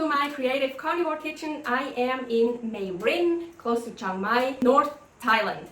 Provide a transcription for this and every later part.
to my creative carnivore kitchen. I am in Mae Rin, close to Chiang Mai, North Thailand.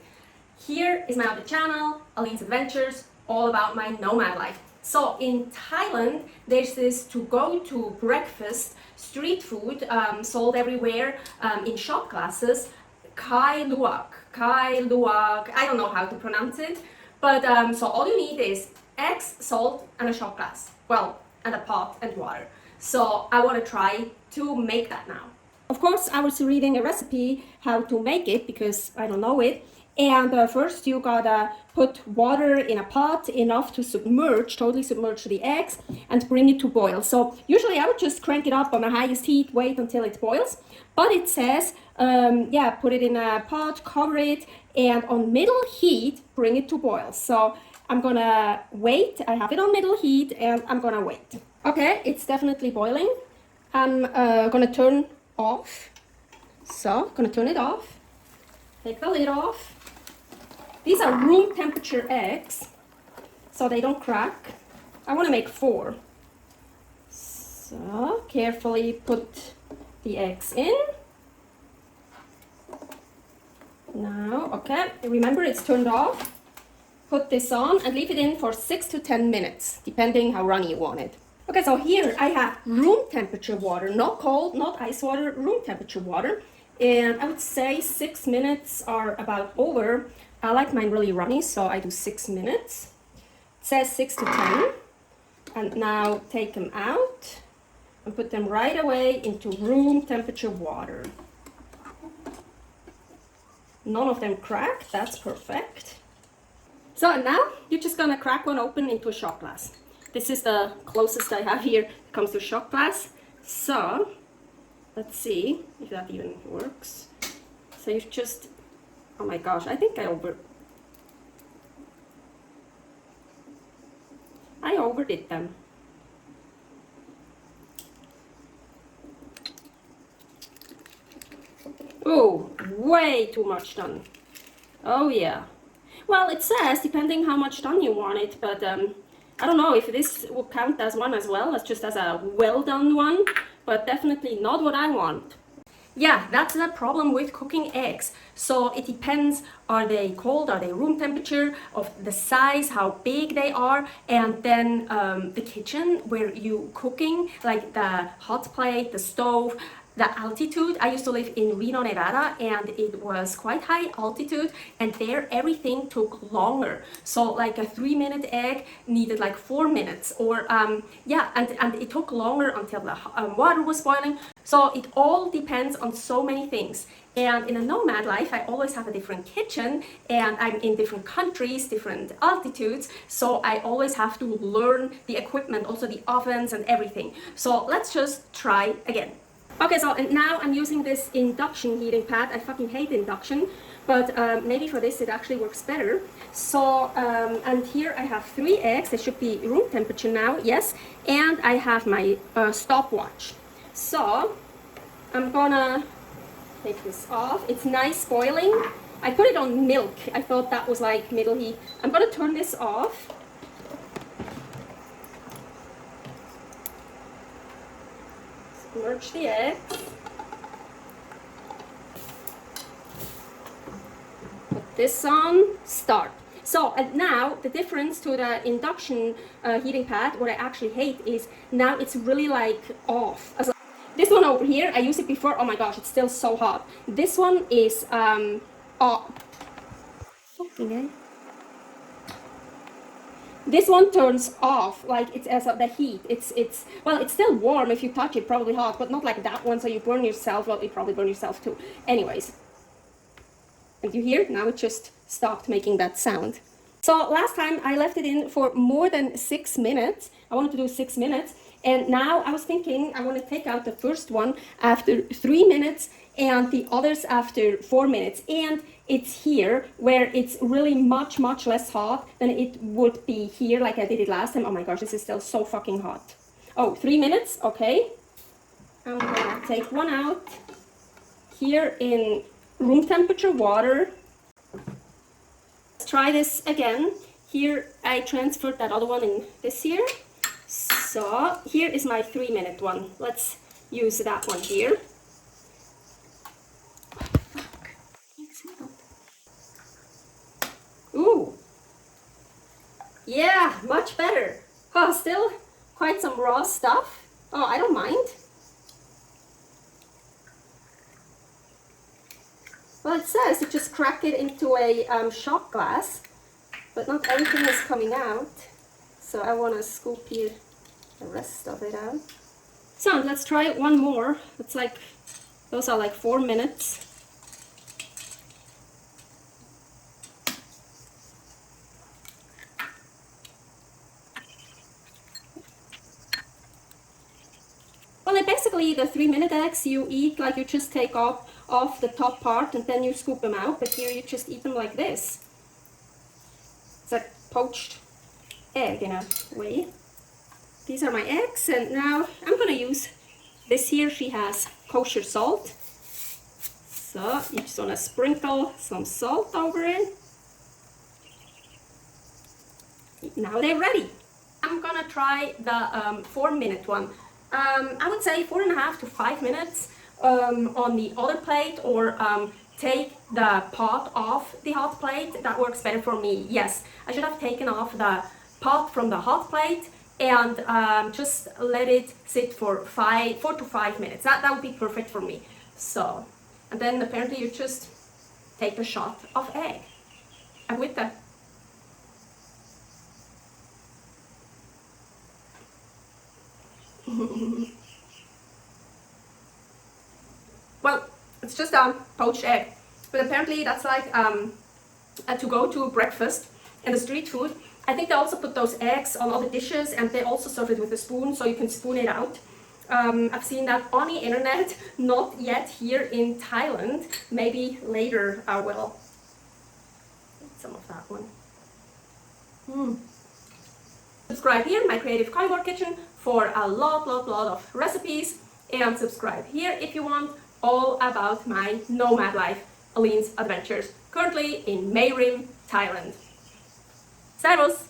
Here is my other channel, Aline's Adventures, all about my nomad life. So in Thailand, there's this to go to breakfast street food sold everywhere in shot glasses. Kai Luak, I don't know how to pronounce it, but so all you need is eggs, salt, and a shot glass. Well, and a pot and water. So I want to try to make that now. Of course, I was reading a recipe how to make it because I don't know it. And first you gotta put water in a pot enough to submerge, totally submerge the eggs and bring it to boil. So usually I would just crank it up on the highest heat, wait until it boils. But it says, yeah, put it in a pot, cover it, and on middle heat, bring it to boil. So I'm gonna wait. I have it on middle heat and I'm gonna wait. Okay, it's definitely boiling. I'm gonna turn off. So, gonna turn it off. Take the lid off. These are room temperature eggs, so they don't crack. I wanna make 4. So, carefully put the eggs in. Now, okay, remember it's turned off. Put this on and leave it in for 6 to 10 minutes, depending how runny you want it. Okay, so here I have room temperature water, not cold, not ice water, room temperature water. And I would say 6 minutes are about over. I like mine really runny, so I do 6 minutes. It says 6 to 10. And now take them out and put them right away into room temperature water. None of them crack, that's perfect. So now you're just gonna crack one open into a shot glass. This is the closest I have here. It comes to shot glass. So let's see if that even works. So you just, oh my gosh, I think I overdid them. Oh, way too much done. Oh yeah. Well, it says depending how much done you want it, but I don't know if this will count as one as well, as just as a well done one, but definitely not what I want. Yeah, that's the problem with cooking eggs. So it depends, are they cold, are they room temperature, of the size, how big they are, and then the kitchen where you cooking, like the hot plate, the stove, the altitude. I used to live in Reno, Nevada, and it was quite high altitude, and there everything took longer. So like a 3-minute egg needed like 4 minutes, or yeah, and it took longer until the water was boiling. So it all depends on so many things. And in a nomad life, I always have a different kitchen, and I'm in different countries, different altitudes, so I always have to learn the equipment, also the ovens and everything. So let's just try again. Okay, so and now I'm using this induction heating pad. I fucking hate induction, but maybe for this it actually works better. So, and here I have 3 eggs. They should be room temperature now, yes. And I have my stopwatch. So, I'm gonna take this off. It's nice boiling. I put it on milk. I thought that was like middle heat. I'm gonna turn this off. Submerge the eggs. Put this on, start. So, and now the difference to the induction heating pad, what I actually hate is now it's really like off. As this one over here, I used it before, oh my gosh, it's still so hot. This one is off. This one turns off, like it's as the heat. It's well, it's still warm if you touch it, probably hot, but not like that one, so you burn yourself. Well, you probably burn yourself too. Anyways, and you hear now it just stopped making that sound. So last time I left it in for more than 6 minutes. I wanted to do 6 minutes, and now I was thinking I want to take out the first one after 3 minutes and the others after 4 minutes. And it's here where it's really much less hot than it would be here like I did it last time. Oh my gosh, this is still so fucking hot. Oh, 3 minutes, okay. I'm gonna take one out here in room temperature water. Let's try this again. Here I transferred that other one in this here. So here is my 3-minute one. Let's use that one here. Ooh, yeah, much better. Oh, still quite some raw stuff. Oh, I don't mind. Well, it says you just crack it into a shot glass, but not everything is coming out. So I want to scoop here the rest of it out. So let's try it one more. It's like, those are like 4 minutes. Well, like basically the 3-minute eggs you eat, like you just take off the top part and then you scoop them out, but here you just eat them like this. It's like poached egg in a way. These are my eggs, and now I'm gonna use this here. She has kosher salt. So you just wanna sprinkle some salt over it. Now they're ready. I'm gonna try the 4-minute one. I would say 4.5 to 5 minutes on the other plate, or take the pot off the hot plate. That works better for me. Yes, I should have taken off the pot from the hot plate and just let it sit for 4 to 5 minutes. That would be perfect for me. So, and then apparently you just take a shot of egg. I'm with that. Well, it's just a poached egg, but apparently that's like a to-go-to breakfast in the street food. I think they also put those eggs on other dishes, and they also serve it with a spoon, so you can spoon it out. I've seen that on the internet, not yet here in Thailand. Maybe later I will. Some of that one. Subscribe here, my creative carnivore kitchen, for a lot of recipes, and subscribe here if you want all about my nomad life, Aline's adventures, currently in Mae Rim, Thailand. Servus!